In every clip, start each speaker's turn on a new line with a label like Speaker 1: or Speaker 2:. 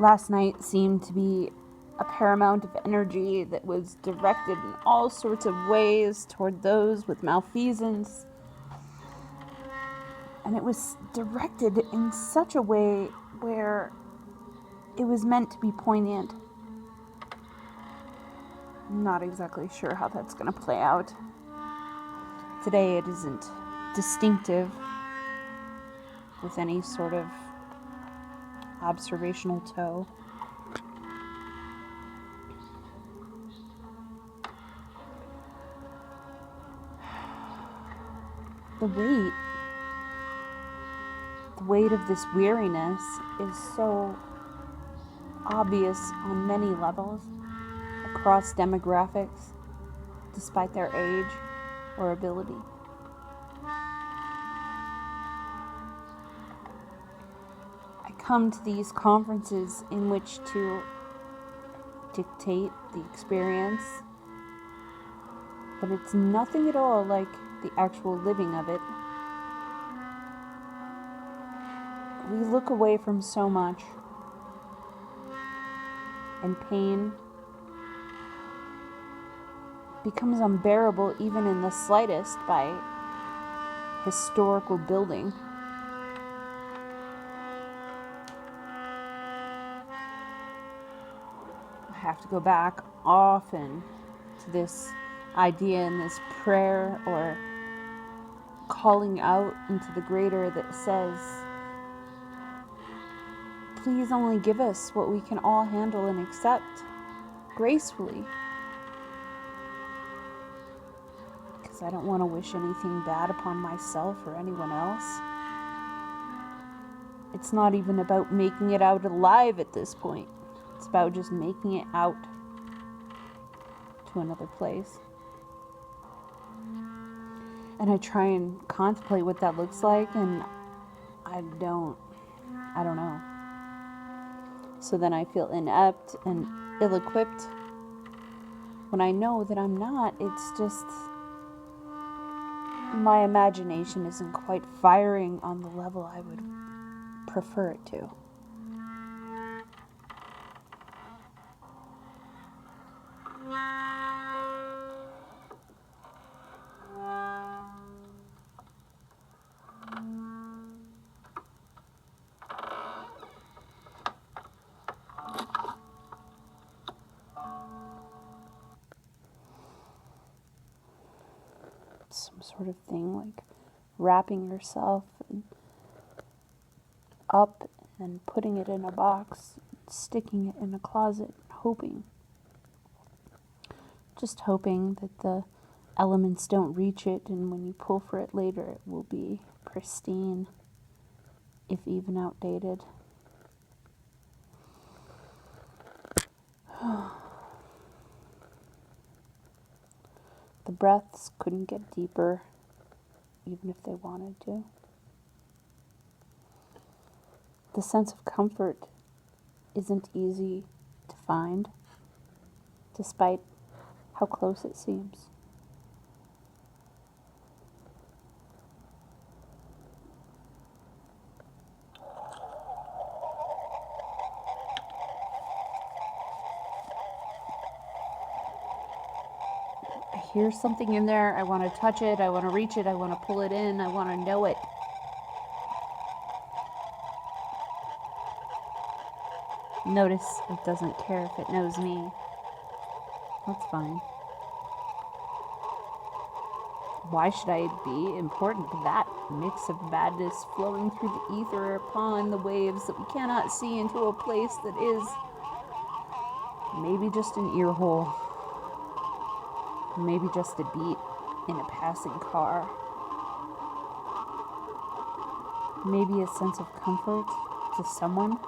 Speaker 1: Last night seemed to be a paramount of energy that was directed in all sorts of ways toward those with malfeasance. And it was directed in such a way where it was meant to be poignant. I'm not exactly sure how that's going to play out. Today it isn't distinctive with any sort of observational toe. The weight of this weariness is so obvious on many levels, across demographics, despite their age or ability. I come to these conferences in which to dictate the experience, but it's nothing at all like the actual living of it. We look away from so much, and pain becomes unbearable even in the slightest by historical building. I have to go back often to this idea and this prayer or calling out into the greater that says, please only give us what we can all handle and accept gracefully. Because I don't want to wish anything bad upon myself or anyone else. It's not even about making it out alive at this point. It's about just making it out to another place. And I try and contemplate what that looks like, and I don't know. So then I feel inept and ill-equipped when I know that I'm not. It's just my imagination isn't quite firing on the level I would prefer it to. Some sort of thing like wrapping yourself up and putting it in a box, sticking it in a closet, just hoping that the elements don't reach it, and when you pull for it later it will be pristine, if even outdated. The breaths couldn't get deeper, even if they wanted to. The sense of comfort isn't easy to find, despite how close it seems. I hear something in there. I want to touch it. I want to reach it. I want to pull it in. I want to know it. Notice it doesn't care if it knows me. That's fine. Why should I be important to that mix of badness flowing through the ether upon the waves that we cannot see into a place that is maybe just an ear hole, maybe just a beat in a passing car, maybe a sense of comfort to someone?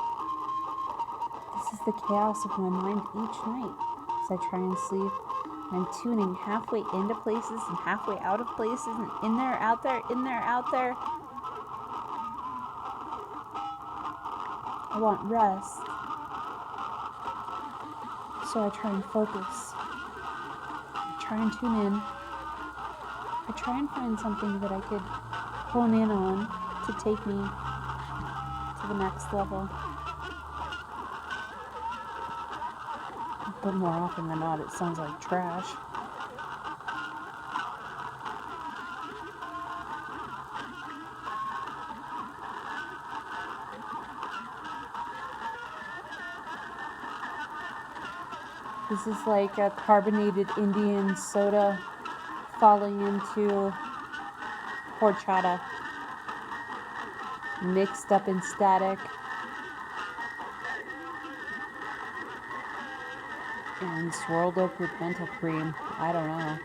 Speaker 1: This is the chaos of my mind each night as I try and sleep. I'm tuning halfway into places and halfway out of places, and in there, out there, in there, out there. I want rest, so I try and focus. I try and tune in. I try and find something that I could hone in on to take me to the next level. but more often than not, it sounds like trash. This is like a carbonated Indian soda falling into horchata, mixed up in static, and swirled up with mental cream. I don't know.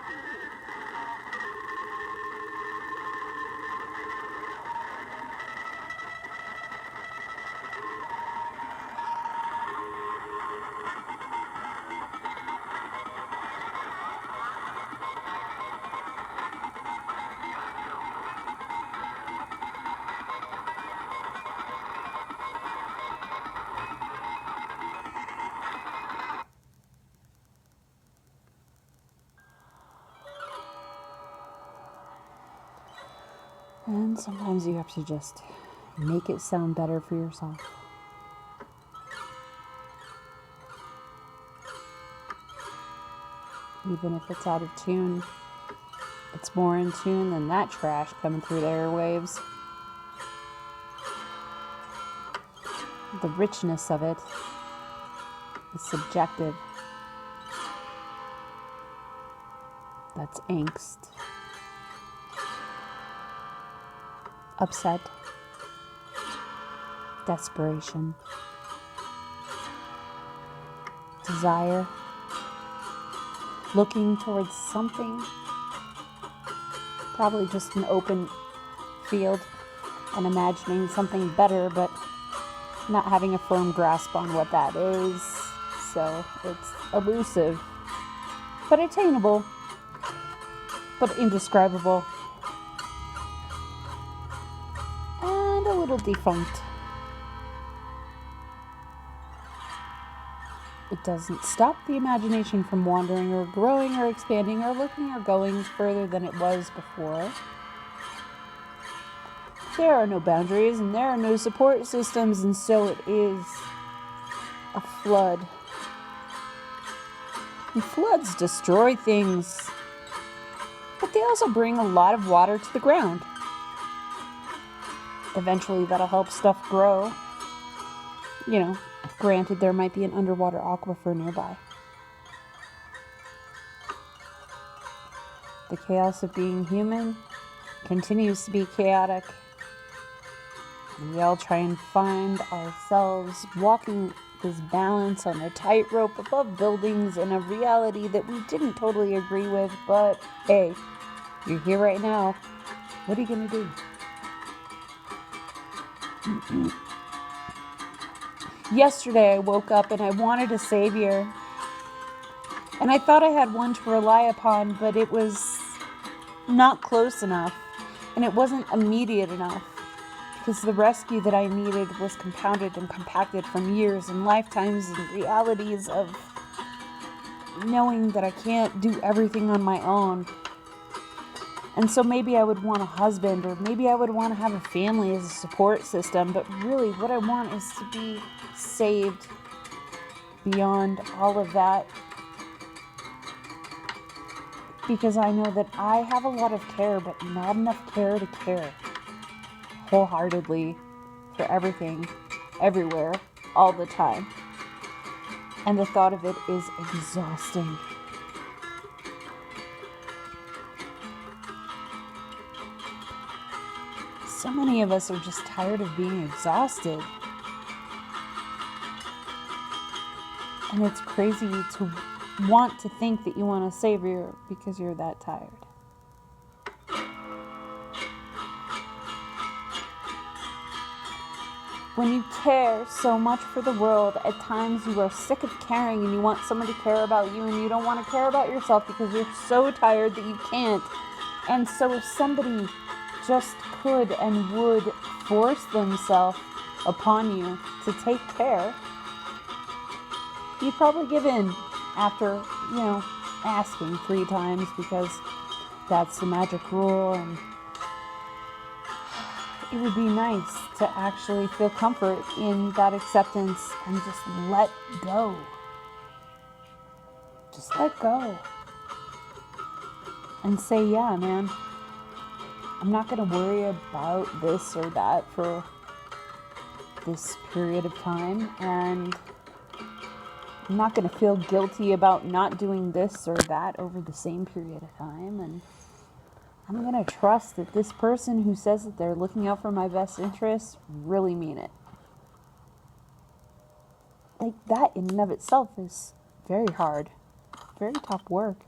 Speaker 1: And sometimes you have to just make it sound better for yourself. Even if it's out of tune, it's more in tune than that trash coming through the airwaves. The richness of it is subjective. That's angst, upset, desperation, desire, looking towards something, probably just an open field, and imagining something better, but not having a firm grasp on what that is. So it's elusive, but attainable, but indescribable, and a little defunct. It doesn't stop the imagination from wandering or growing or expanding or looking or going further than it was before. There are no boundaries and there are no support systems, and so it is a flood. And floods destroy things, but they also bring a lot of water to the ground. Eventually that'll help stuff grow. You know, granted, there might be an underwater aquifer nearby. The chaos of being human continues to be chaotic. And we all try and find ourselves walking this balance on a tightrope above buildings in a reality that we didn't totally agree with, but hey, you're here right now. What are you going to do? Yesterday I woke up and I wanted a savior. And I thought I had one to rely upon, but it was not close enough. And it wasn't immediate enough. Because the rescue that I needed was compounded and compacted from years and lifetimes and realities of knowing that I can't do everything on my own. And so maybe I would want a husband, or maybe I would want to have a family as a support system. But really what I want is to be saved beyond all of that. Because I know that I have a lot of care, but not enough care to care wholeheartedly for everything, everywhere, all the time. And the thought of it is exhausting. So many of us are just tired of being exhausted. And it's crazy to want to think that you want a savior because you're that tired. When you care so much for the world, at times you are sick of caring and you want someone to care about you, and you don't want to care about yourself because you're so tired that you can't. And so if somebody just could and would force themselves upon you to take care, you'd probably give in after, asking 3 times, because that's the magic rule. And it would be nice to actually feel comfort in that acceptance and just let go. just let go. And say, yeah, man, I'm not going to worry about this or that for this period of time. And I'm not going to feel guilty about not doing this or that over the same period of time. And I'm going to trust that this person who says that they're looking out for my best interests really mean it. Like, that in and of itself is very hard, very tough work.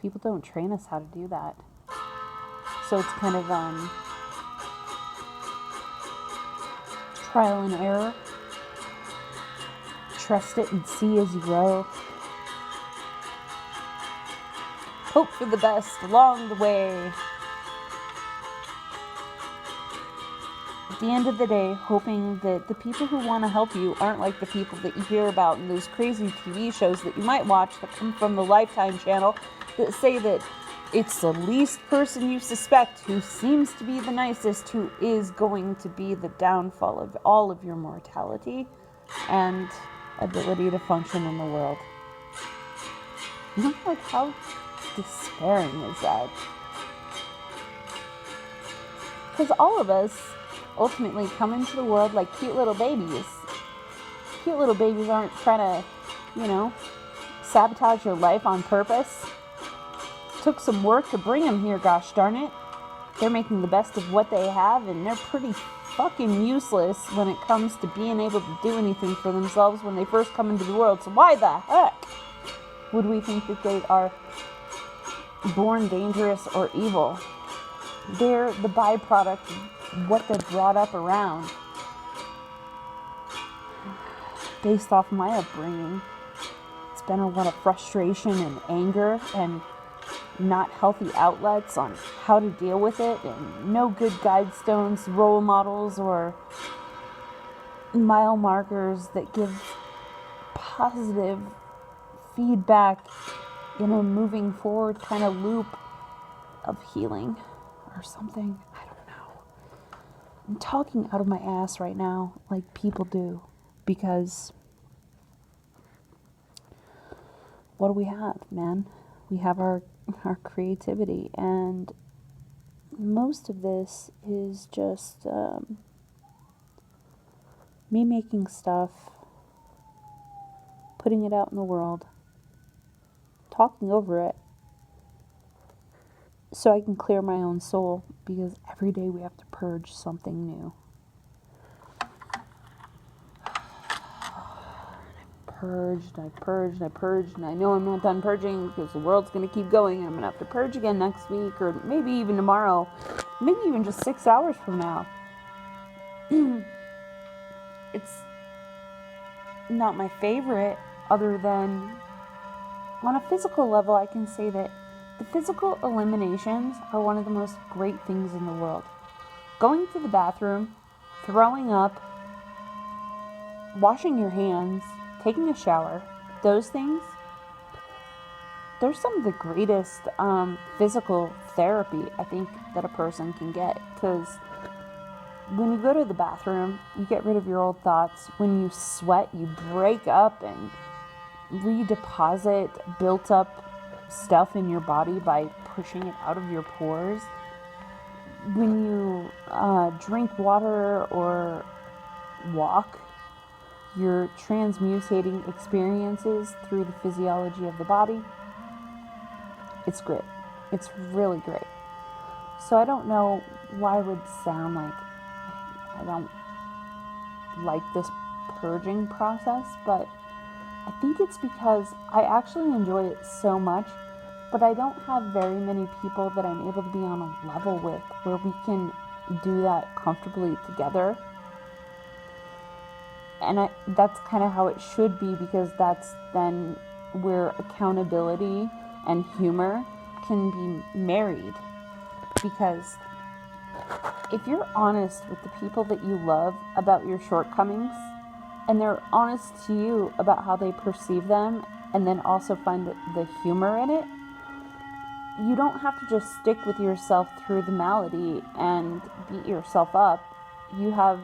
Speaker 1: People don't train us how to do that. So it's kind of trial and error. Trust it and see as you go. Hope for the best along the way. At the end of the day, hoping that the people who want to help you aren't like the people that you hear about in those crazy TV shows that you might watch that come from the Lifetime channel that say that it's the least person you suspect who seems to be the nicest who is going to be the downfall of all of your mortality and ability to function in the world. Like, how despairing is that? Because all of us ultimately come into the world like cute little babies. Cute little babies aren't trying to, sabotage your life on purpose. Took some work to bring them here, gosh darn it. They're making the best of what they have, and they're pretty fucking useless when it comes to being able to do anything for themselves when they first come into the world. So why the heck would we think that they are born dangerous or evil? They're the byproduct of what they're brought up around. Based off my upbringing, it's been a lot of frustration and anger and not healthy outlets on how to deal with it, and no good guidestones, role models, or mile markers that give positive feedback in a moving forward kind of loop of healing or something. I don't know. I'm talking out of my ass right now like people do, because what do we have, man? We have our creativity, and most of this is just me making stuff, putting it out in the world, talking over it, so I can clear my own soul, because every day we have to purge something new. I purged, and I know I'm not done purging because the world's going to keep going. I'm going to have to purge again next week, or maybe even tomorrow, maybe even just 6 hours from now. It's not my favorite, other than on a physical level, I can say that the physical eliminations are one of the most great things in the world. Going to the bathroom, throwing up, washing your hands, taking a shower, those things, they're some of the greatest physical therapy I think that a person can get. Because when you go to the bathroom, you get rid of your old thoughts. When you sweat, you break up and redeposit built up stuff in your body by pushing it out of your pores. When you drink water or walk, you're transmutating experiences through the physiology of the body. It's great. It's really great. So I don't know why it would sound like I don't like this purging process, but I think it's because I actually enjoy it so much, but I don't have very many people that I'm able to be on a level with where we can do that comfortably together. And that's kind of how it should be, because that's then where accountability and humor can be married. Because if you're honest with the people that you love about your shortcomings, and they're honest to you about how they perceive them, and then also find the humor in it, you don't have to just stick with yourself through the malady and beat yourself up. You have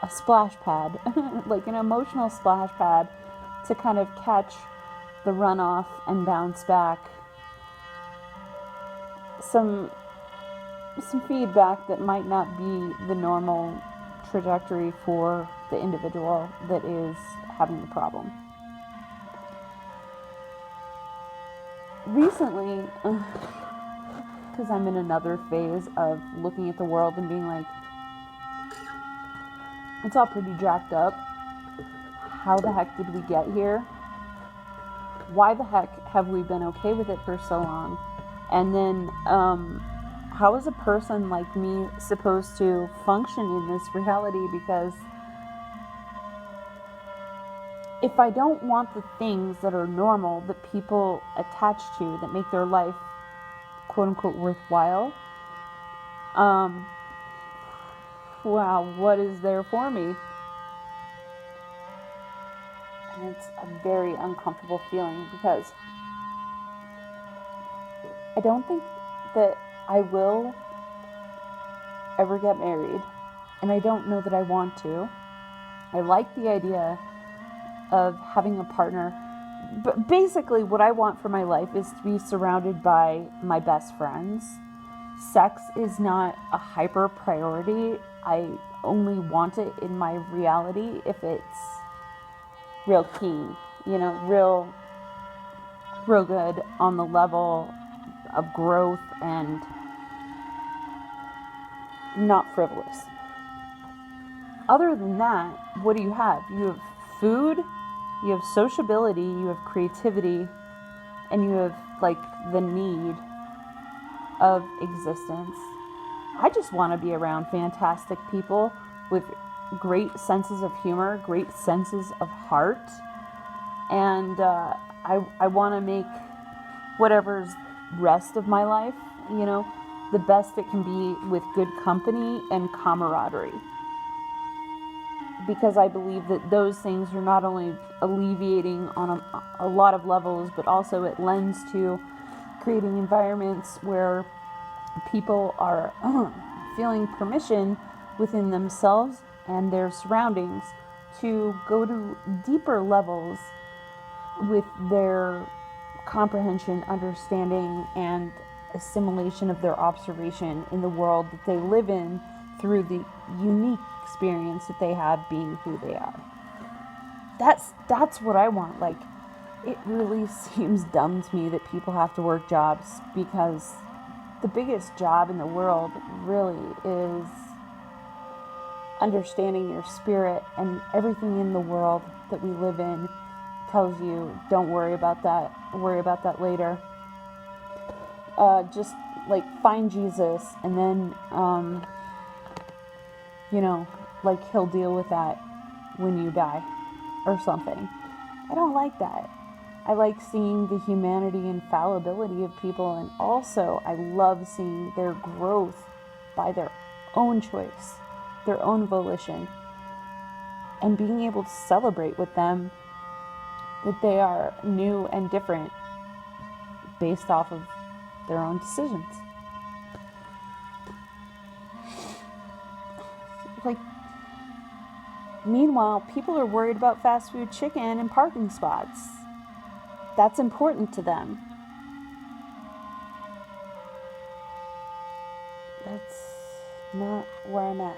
Speaker 1: a splash pad, like an emotional splash pad, to kind of catch the runoff and bounce back. Some feedback that might not be the normal trajectory for the individual that is having the problem. Recently, because I'm in another phase of looking at the world and being like, it's all pretty jacked up. How the heck did we get here? Why the heck have we been okay with it for so long? And then, how is a person like me supposed to function in this reality? Because if I don't want the things that are normal that people attach to, that make their life quote unquote worthwhile, wow, what is there for me? And it's a very uncomfortable feeling, because I don't think that I will ever get married, and I don't know that I want to. I like the idea of having a partner, but basically what I want for my life is to be surrounded by my best friends. Sex is not a hyper priority. I only want it in my reality if it's real keen, real good on the level of growth and not frivolous. Other than that, what do you have? You have food, you have sociability, you have creativity, and you have the need of existence. I just want to be around fantastic people with great senses of humor, great senses of heart, and I want to make whatever's rest of my life, the best it can be with good company and camaraderie. Because I believe that those things are not only alleviating on a lot of levels, but also it lends to creating environments where people are feeling permission within themselves and their surroundings to go to deeper levels with their comprehension, understanding, and assimilation of their observation in the world that they live in through the unique experience that they have being who they are. That's what I want. It really seems dumb to me that people have to work jobs, because the biggest job in the world really is understanding your spirit, and everything in the world that we live in tells you, don't worry about that, worry about that later. Just find Jesus, and then he'll deal with that when you die or something. I don't like that. I like seeing the humanity and fallibility of people, and also I love seeing their growth by their own choice, their own volition, and being able to celebrate with them that they are new and different based off of their own decisions. Meanwhile, people are worried about fast food chicken and parking spots. That's important to them. That's not where I'm at.